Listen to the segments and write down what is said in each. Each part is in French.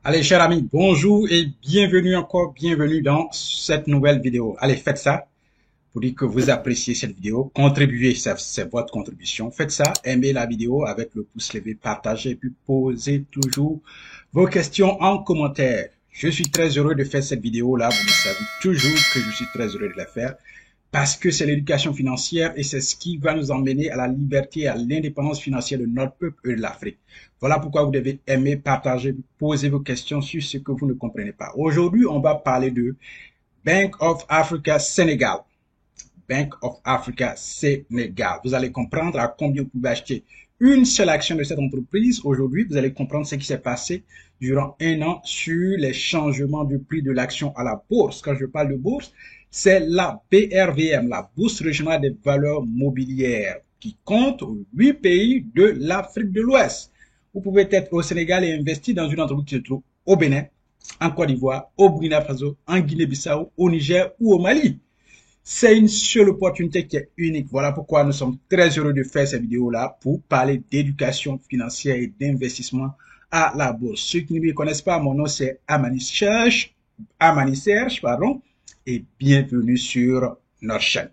Allez, chers amis, bonjour et bienvenue dans cette nouvelle vidéo. Allez, faites ça pour dire que vous appréciez cette vidéo. Contribuez, c'est votre contribution. Faites ça, aimez la vidéo avec le pouce levé, partagez et puis posez toujours vos questions en commentaire. Je suis très heureux de faire cette vidéo-là. Vous le savez toujours que je suis très heureux de la faire parce que c'est l'éducation financière et c'est ce qui va nous emmener à la liberté et à l'indépendance financière de notre peuple et de l'Afrique. Voilà pourquoi vous devez aimer, partager, poser vos questions sur ce que vous ne comprenez pas. Aujourd'hui, on va parler de Bank of Africa Sénégal. Bank of Africa Sénégal. Vous allez comprendre à combien vous pouvez acheter une seule action de cette entreprise. Aujourd'hui, vous allez comprendre ce qui s'est passé durant un an sur les changements du prix de l'action à la bourse. Quand je parle de bourse, c'est la BRVM, la Bourse régionale des valeurs mobilières, qui compte 8 pays de l'Afrique de l'Ouest. Vous pouvez être au Sénégal et investir dans une entreprise qui se trouve au Bénin, en Côte d'Ivoire, au Burkina Faso, en Guinée-Bissau, au Niger ou au Mali. C'est une seule opportunité qui est unique. Voilà pourquoi nous sommes très heureux de faire cette vidéo-là pour parler d'éducation financière et d'investissement à la bourse. Ceux qui ne me connaissent pas, mon nom c'est Amani Serge, et bienvenue sur notre chaîne.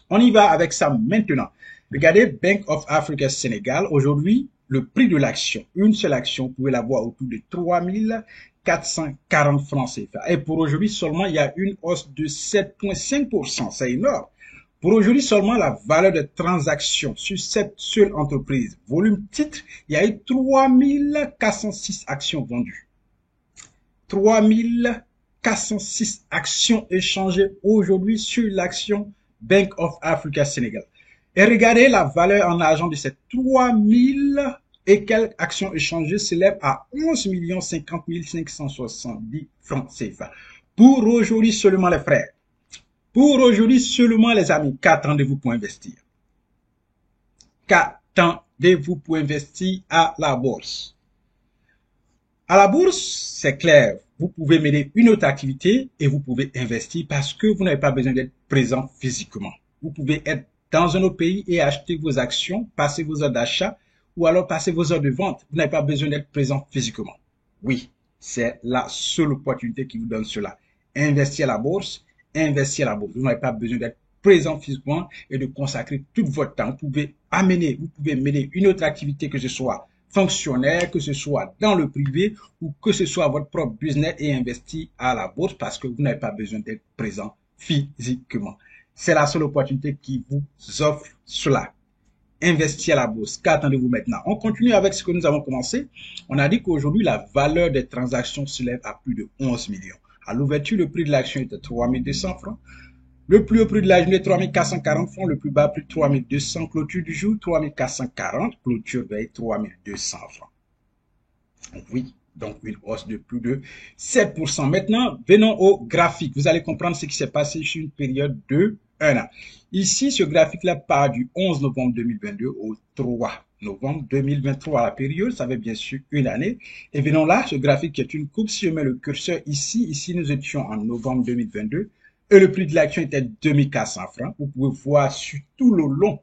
On y va avec ça maintenant. Regardez Bank of Africa Sénégal. Aujourd'hui, le prix de l'action, une seule action, vous pouvez l'avoir autour de 3440 francs CFA. Et pour aujourd'hui seulement, il y a une hausse de 7,5%. C'est énorme. Pour aujourd'hui seulement, la valeur de transaction sur cette seule entreprise, volume titre, il y a eu 3406 actions vendues. 3406 actions échangées aujourd'hui sur l'action Bank of Africa Sénégal. Et regardez la valeur en argent de ces 3000 et quelques actions échangées s'élève à 11 50 570 francs CFA. Pour aujourd'hui seulement les frères. Pour aujourd'hui seulement les amis. Qu'attendez-vous pour investir? Qu'attendez-vous pour investir à la bourse? À la bourse, c'est clair. Vous pouvez mener une autre activité et vous pouvez investir parce que vous n'avez pas besoin d'être présent physiquement. Vous pouvez être dans un autre pays et acheter vos actions, passer vos heures d'achat ou alors passer vos heures de vente. Vous n'avez pas besoin d'être présent physiquement. Oui, c'est la seule opportunité qui vous donne cela. Investir à la bourse, investir à la bourse. Vous n'avez pas besoin d'être présent physiquement et de consacrer tout votre temps. Vous pouvez mener une autre activité, que ce soit fonctionnaire, que ce soit dans le privé ou que ce soit votre propre business et investir à la bourse parce que vous n'avez pas besoin d'être présent physiquement. C'est la seule opportunité qui vous offre cela. Investir à la bourse. Qu'attendez-vous maintenant? On continue avec ce que nous avons commencé. On a dit qu'aujourd'hui, la valeur des transactions s'élève à plus de 11 millions. À l'ouverture, le prix de l'action était 3200 francs. Le plus haut prix de la journée, 3440 francs. Le plus bas prix, 3200. Clôture du jour, 3440. Clôture veille, 3200 francs. Oui, donc une hausse de plus de 7%. Maintenant, venons au graphique. Vous allez comprendre ce qui s'est passé sur une période de 1 an. Ici, ce graphique-là part du 11 novembre 2022 au 3 novembre 2023. La période, ça fait bien sûr une année. Et venons là, ce graphique qui est une courbe. Si je mets le curseur ici, nous étions en novembre 2022. Et le prix de l'action était 2400 francs. Vous pouvez voir sur tout le long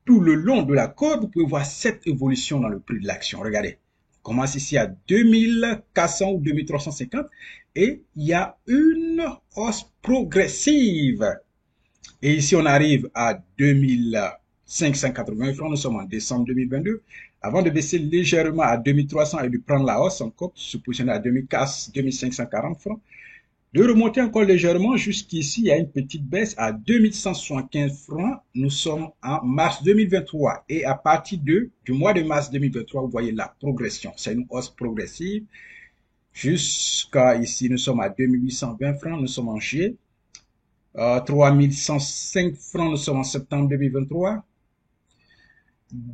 de la courbe, vous pouvez voir cette évolution dans le prix de l'action. Regardez. On commence ici à 2400 ou 2350 et il y a une hausse progressive. Et ici, on arrive à 2580 francs. Nous sommes en décembre 2022. Avant de baisser légèrement à 2300 et de prendre la hausse encore, se positionner à 2540 francs. De remonter encore légèrement jusqu'ici, il y a une petite baisse à 2175 francs. Nous sommes en mars 2023 et à partir du mois de mars 2023, vous voyez la progression. C'est une hausse progressive. Jusqu'à ici, nous sommes à 2820 francs. Nous sommes en juillet. 3105 francs, nous sommes en septembre 2023.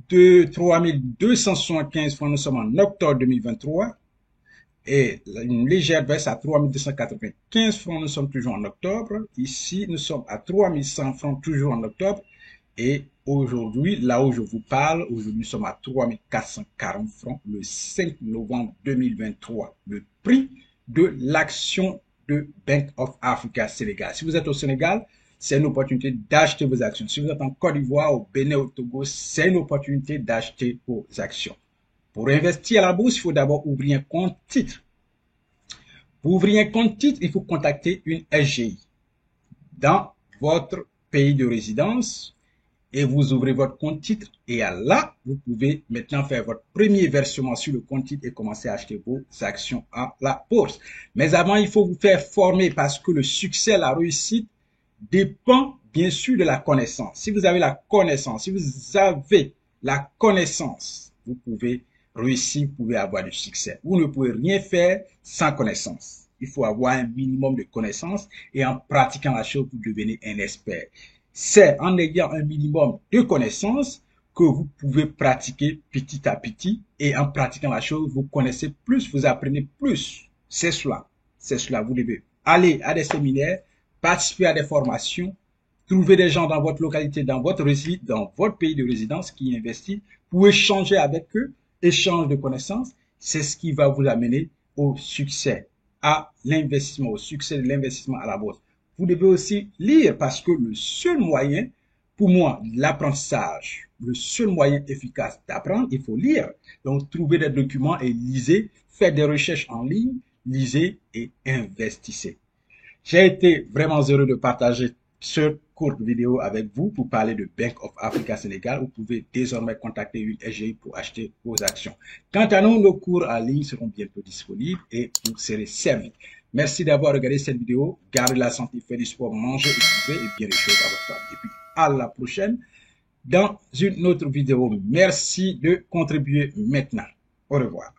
3275 francs, nous sommes en octobre 2023. Et une légère baisse à 3295 francs, nous sommes toujours en octobre. Ici, nous sommes à 3100 francs, toujours en octobre. Et aujourd'hui, là où je vous parle, aujourd'hui, nous sommes à 3440 francs le 5 novembre 2023. Le prix de l'action de Bank of Africa Sénégal. Si vous êtes au Sénégal, c'est une opportunité d'acheter vos actions. Si vous êtes en Côte d'Ivoire, au Bénin, au Togo, c'est une opportunité d'acheter vos actions. Pour investir à la bourse, il faut d'abord ouvrir un compte titre. Pour ouvrir un compte titre, il faut contacter une SGI dans votre pays de résidence et vous ouvrez votre compte titre et là, vous pouvez maintenant faire votre premier versement sur le compte titre et commencer à acheter vos actions à la bourse. Mais avant, il faut vous faire former parce que le succès, la réussite dépend bien sûr de la connaissance. Si vous avez la connaissance, vous pouvez réussir, vous pouvez avoir du succès. Vous ne pouvez rien faire sans connaissance. Il faut avoir un minimum de connaissances et en pratiquant la chose, vous devenez un expert. C'est en ayant un minimum de connaissances que vous pouvez pratiquer petit à petit et en pratiquant la chose, vous connaissez plus, vous apprenez plus. C'est cela. C'est cela. Vous devez aller à des séminaires, participer à des formations, trouver des gens dans votre localité, dans votre pays de résidence qui investissent pour échanger avec eux, échange de connaissances. C'est ce qui va vous amener au succès, à l'investissement, au succès de l'investissement à la bourse. Vous devez aussi lire parce que le seul moyen, pour moi, l'apprentissage, le seul moyen efficace d'apprendre, il faut lire. Donc, trouvez des documents et lisez, faites des recherches en ligne, lisez et investissez. J'ai été vraiment heureux de partager cette courte vidéo avec vous pour parler de Bank of Africa Sénégal. Vous pouvez désormais contacter une SGI pour acheter vos actions. Quant à nous, nos cours en ligne seront bientôt disponibles et vous serez servis. Merci d'avoir regardé cette vidéo. Gardez la santé, faites du sport, mangez, écoutez et bien les choses à votre famille. Et puis à la prochaine dans une autre vidéo. Merci de contribuer maintenant. Au revoir.